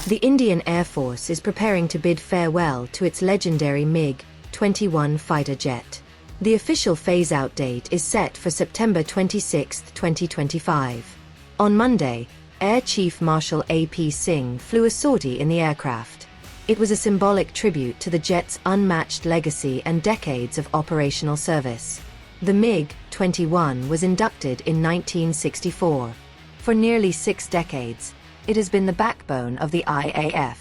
The Indian Air Force is preparing to bid farewell to its legendary MiG-21 fighter jet. The official phase-out date is set for September 26, 2025. On Monday, Air Chief Marshal A.P. Singh flew a sortie in the aircraft. It was a symbolic tribute to the jet's unmatched legacy and decades of operational service. The MiG-21 was inducted in 1964. For nearly 6 decades, it has been the backbone of the IAF.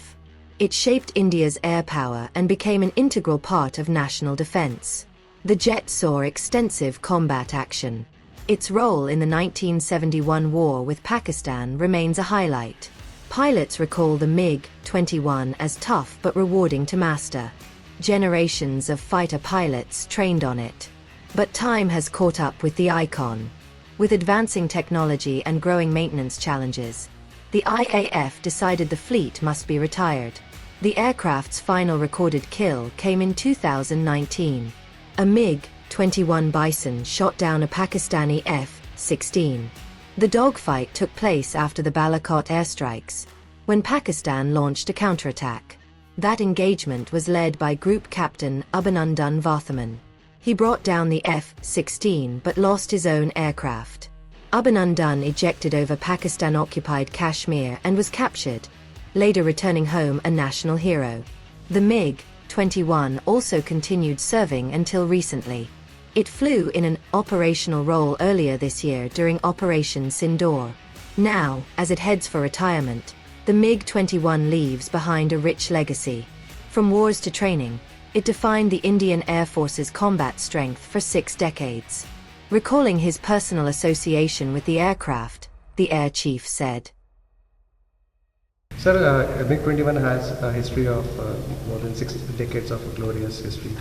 It shaped India's air power and became an integral part of national defense. The jet saw extensive combat action. Its role in the 1971 war with Pakistan remains a highlight. Pilots recall the MiG-21 as tough but rewarding to master. Generations of fighter pilots trained on it. But time has caught up with the icon. With advancing technology and growing maintenance challenges, the IAF decided the fleet must be retired. The aircraft's final recorded kill came in 2019. A MiG-21 Bison shot down a Pakistani F-16. The dogfight took place after the Balakot airstrikes, when Pakistan launched a counterattack. That engagement was led by Group Captain Abhinandan Varthaman. He brought down the F-16 but lost his own aircraft. Abhinandan ejected over Pakistan-occupied Kashmir and was captured, later returning home a national hero. The MiG-21 also continued serving until recently. It flew in an operational role earlier this year during Operation Sindoor. Now, as it heads for retirement, the MiG-21 leaves behind a rich legacy. From wars to training, it defined the Indian Air Force's combat strength for 6 decades. Recalling his personal association with the aircraft, the Air Chief said, Sir, MiG-21 has a history of more than 6 decades of glorious history,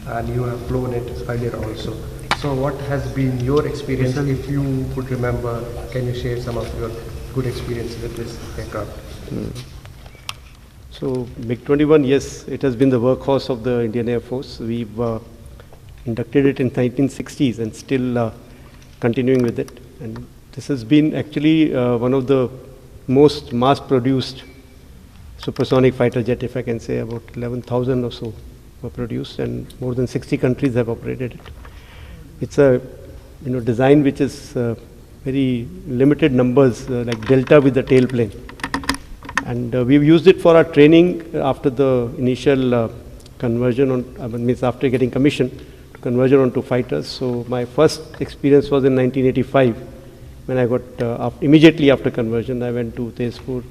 and you have flown it earlier also. So what has been your experience? If you could remember, can you share some of your good experience with this aircraft? So MiG-21, yes, it has been the workhorse of the Indian Air Force. We've inducted it in 1960s and still continuing with it. And this has been actually one of the most mass-produced supersonic fighter jet, if I can say. About 11,000 or so were produced, and more than 60 countries have operated it. It's a design which is very limited numbers, like Delta with the tailplane. And we've used it for our training after the initial conversion on, means after getting commissioned, conversion onto fighters. So my first experience was in 1985, when I got, immediately after conversion, I went to Tezpur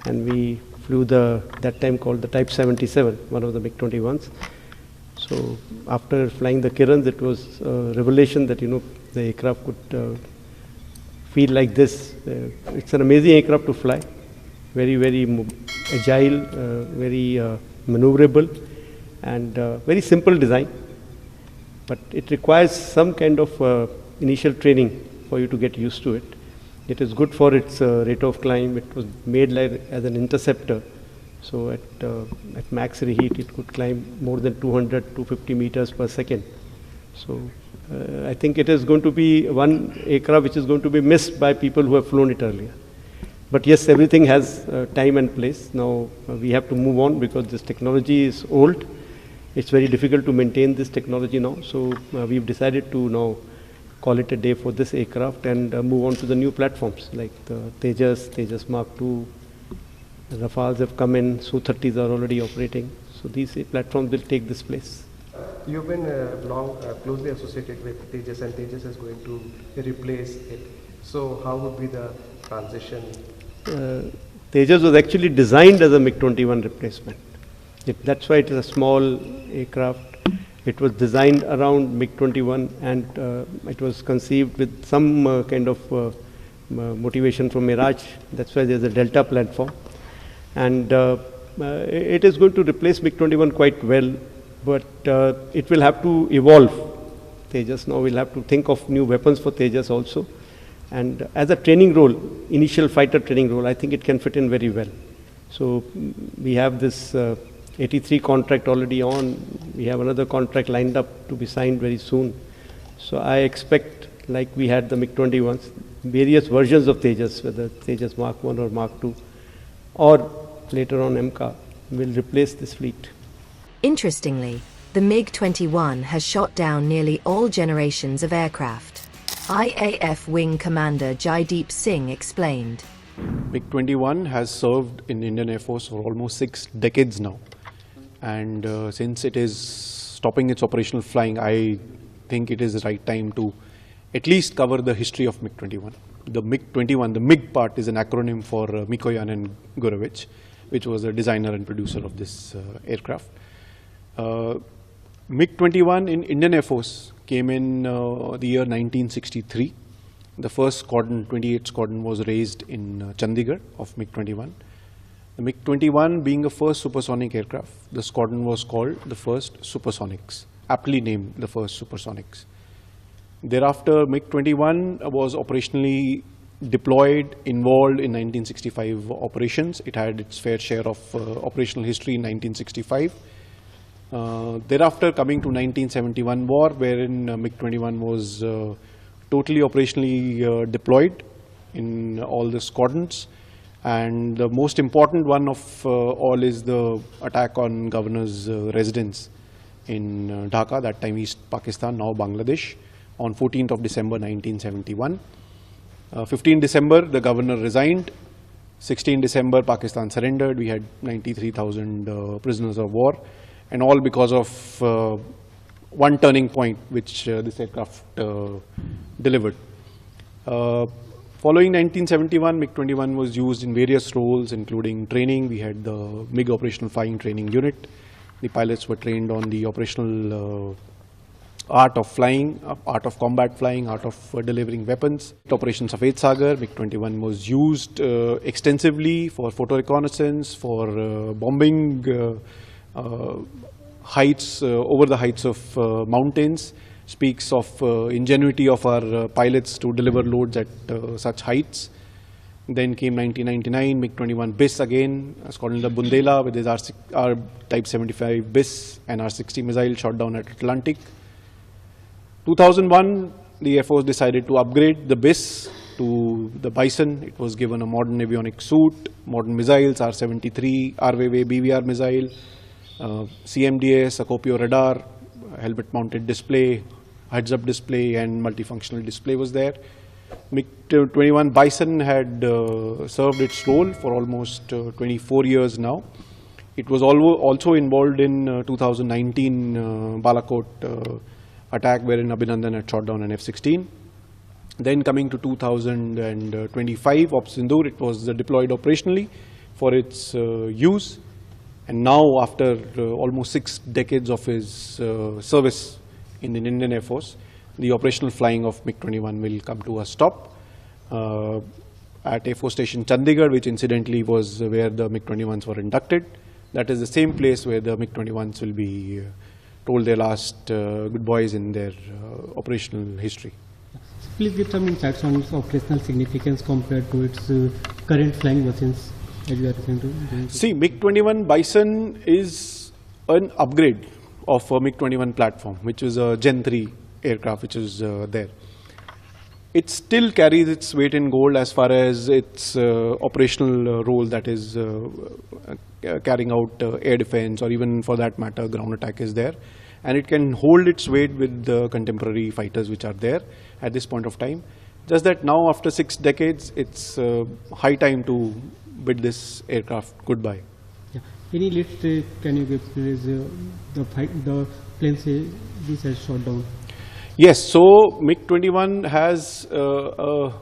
and we flew that time called the Type 77, one of the MiG-21s. So after flying the Kirans, it was a revelation that, the aircraft could feel like this. It's an amazing aircraft to fly. Very, very agile, very maneuverable, and very simple design. But it requires some kind of initial training for you to get used to it. It is good for its rate of climb. It was made like as an interceptor. So at max reheat, it could climb more than 200, 250 meters per second. So I think it is going to be one aircraft which is going to be missed by people who have flown it earlier. But yes, everything has time and place. Now we have to move on because this technology is old. It's very difficult to maintain this technology now. So we've decided to now call it a day for this aircraft and move on to the new platforms like the Tejas Mark II, Rafales have come in, Su-30s are already operating. So these platforms will take this place. You've been closely associated with Tejas, and Tejas is going to replace it. So how would be the transition? Tejas was actually designed as a MiG-21 replacement. That's why it is a small aircraft. It was designed around MiG-21 and it was conceived with some kind of motivation from Mirage. That's why there's a Delta platform. And it is going to replace MiG-21 quite well, but it will have to evolve. Tejas now will have to think of new weapons for Tejas also. And as a training role, initial fighter training role, I think it can fit in very well. So we have this 83 contract already on. We have another contract lined up to be signed very soon. So I expect, like we had the MiG-21s, various versions of Tejas, whether Tejas Mark I or Mark II, or later on MCA, will replace this fleet. Interestingly, the MiG-21 has shot down nearly all generations of aircraft. IAF Wing Commander Jaideep Singh explained. MiG-21 has served in Indian Air Force for almost 6 decades now. And since it is stopping its operational flying, I think it is the right time to at least cover the history of MiG-21. The MiG-21, the MiG part is an acronym for Mikoyan and Gurevich, which was the designer and producer of this aircraft. MiG-21 in Indian Air Force came in the year 1963. The first squadron, 28th squadron, was raised in Chandigarh of MiG-21. The MiG-21 being the first supersonic aircraft, the squadron was called the first Supersonics, aptly named the first Supersonics. Thereafter, MiG-21 was operationally deployed, involved in 1965 operations. It had its fair share of operational history in 1965. Thereafter, coming to 1971 war, wherein MiG-21 was totally operationally deployed in all the squadrons. And the most important one of all is the attack on governor's residence in Dhaka, that time East Pakistan, now Bangladesh, on 14th of December 1971. 15 December, the governor resigned. 16 December, Pakistan surrendered. We had 93,000 prisoners of war, and all because of one turning point which this aircraft delivered. Following 1971, MiG-21 was used in various roles, including training. We had the MiG Operational Flying Training Unit. The pilots were trained on the operational art of flying, art of combat flying, art of delivering weapons. Operation Safed Sagar, MiG-21 was used extensively for photo reconnaissance, for bombing heights, over the heights of mountains. Speaks of ingenuity of our pilots to deliver loads at such heights. Then came 1999, MiG-21 BIS again, Squadron Bundela with his R-Type 75 BIS and R-60 missile shot down at Atlantic. 2001, the Air Force decided to upgrade the BIS to the Bison. It was given a modern avionics suit, modern missiles, R-73, RWW BVR missile, CMDS, Acopio radar, helmet-mounted display, heads-up display, and multifunctional display was there. MiG-21 Bison had served its role for almost 24 years now. It was also involved in 2019 Balakot attack, wherein Abhinandan had shot down an F-16. Then coming to 2025 Operation Sindoor, it was deployed operationally for its use. And now, after almost 6 decades of his service in the Indian Air Force, the operational flying of MiG-21 will come to a stop at Air Force Station Chandigarh, which incidentally was where the MiG-21s were inducted. That is the same place where the MiG-21s will be told their last goodbyes in their operational history. Please give some insights on its operational significance compared to its current flying machines that you are referring to. See, MiG-21 Bison is an upgrade of a MiG-21 platform, which is a Gen 3 aircraft which is there. It still carries its weight in gold as far as its operational role, that is carrying out air defense, or even for that matter ground attack is there. And it can hold its weight with the contemporary fighters which are there at this point of time. Just that now, after 6 decades, it's high time to bid this aircraft goodbye. Yeah. Any list can you give the planes this has shot down? Yes, so MiG-21 has a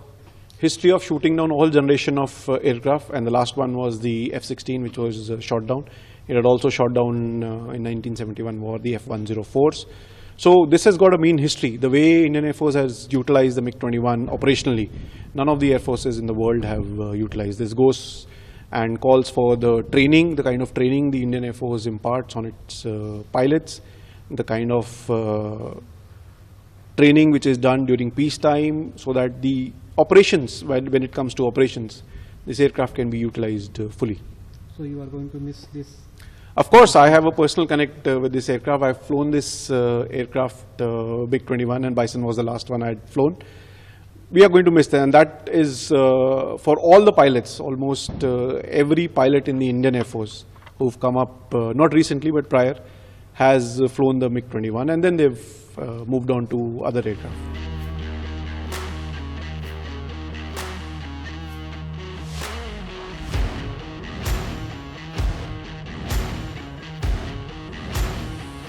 history of shooting down all generation of aircraft, and the last one was the F-16, which was shot down. It had also shot down in 1971 war the F-104s. So this has got a mean history. The way Indian Air Force has utilized the MiG-21 operationally, none of the air forces in the world have utilized. This goes and calls for the training, the kind of training the Indian Air Force imparts on its pilots, the kind of training which is done during peacetime, so that the operations, when it comes to operations, this aircraft can be utilized fully. So you are going to miss this? Of course, I have a personal connect with this aircraft. I've flown this aircraft, MiG-21, and Bison was the last one I had flown. we are going to miss them, and that is for all the pilots, almost every pilot in the Indian Air Force who've come up, not recently but prior, has flown the MiG-21, and then they've moved on to other aircraft.